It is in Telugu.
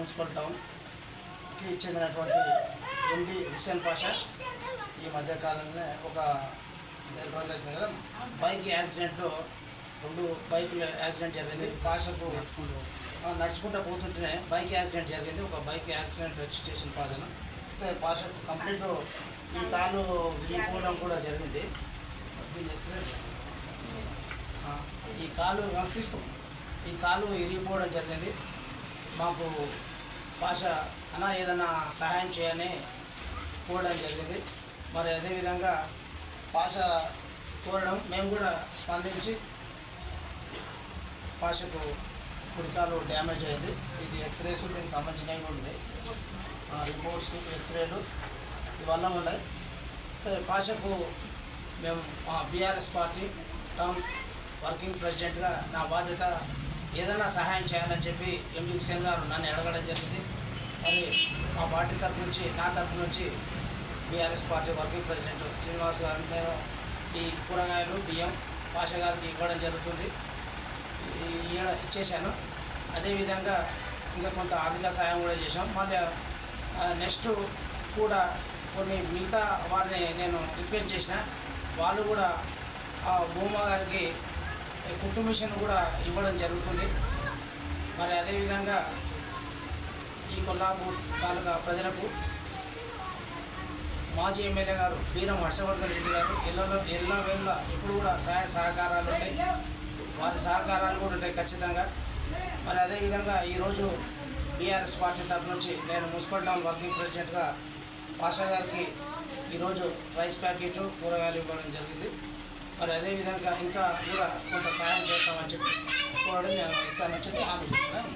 మున్సిపల్ టౌన్కి చెందినటువంటి ఎండి హుస్సేన్ పాషా ఈ మధ్యకాలంలో ఒక 2 రోజులు అవుతుంది కదా, బైక్ యాక్సిడెంట్లో 2 బైకుల యాక్సిడెంట్ జరిగింది. పాషకు నడుచుకుంటూ పోతుంటేనే బైక్ యాక్సిడెంట్ జరిగింది. ఒక బైక్ యాక్సిడెంట్ వచ్చి చేసిన పాషను అయితే పాషకు కంప్లీట్ ఈ కాలు విరిగిపోవడం కూడా జరిగింది. ఈ కాలు తీసుకో ఈ కాలు ఇరిగిపోవడం జరిగింది. మాకు పాష అన్న ఏదైనా సహాయం చేయని కోరడం జరిగింది. మరి అదేవిధంగా పాష కోరడం మేము కూడా స్పందించి పాషకు కుడికాలు డ్యామేజ్ అయింది. ఇది ఎక్స్రేస్ దీనికి సంబంధించినవి కూడా ఉన్నాయి, రిపోర్ట్స్ ఎక్స్రేలు ఇవన్నీ ఉన్నాయి. పాషకు మేము బీఆర్ఎస్ పార్టీ టౌన్ వర్కింగ్ ప్రెసిడెంట్గా నా బాధ్యత ఏదైనా సహాయం చేయాలని చెప్పి ఎండి హుస్సేన్ గారు నన్ను అడగడం జరిగింది. మరి మా పార్టీ తరఫు నుంచి నా తరఫు నుంచి BRS party working president Srinivas గారు నేను ఈ కూరగాయలు బియ్యం పాష గారికి ఇవ్వడం జరుగుతుంది, ఇచ్చేసాను. అదేవిధంగా ఇంకా కొంత ఆర్థిక సాయం కూడా చేసాం. మళ్ళీ నెక్స్ట్ కూడా కొన్ని మిగతా వారిని నేను రిక్వెస్ట్ చేసిన, వాళ్ళు కూడా ఆ భూమా గారికి కుట్టు మిషన్ కూడా ఇవ్వడం జరుగుతుంది. మరి అదేవిధంగా ఈ కొల్లాపూర్ తాలూకా ప్రజలకు మాజీ ఎమ్మెల్యే గారు బీరం హర్షవర్ధన్ రెడ్డి గారు ఎల్లవేళ ఎప్పుడు కూడా సహాయ సహకారాలు ఉంటాయి, వారి సహకారాలు కూడా ఉంటాయి ఖచ్చితంగా. మరి అదేవిధంగా ఈరోజు బీఆర్ఎస్ పార్టీ తరఫు నుంచి నేను మున్సిపల్ టౌన్ వర్కింగ్ ప్రెసిడెంట్గా పాషా గారికి ఈరోజు రైస్ ప్యాకెట్ కూరగాయలు ఇవ్వడం జరిగింది. మరి అదేవిధంగా ఇంకా కూడా కొంత సహాయం చేస్తామని చెప్పి కోరడం నేను ఇస్తానని చెప్పి హామీ చేస్తున్నాను.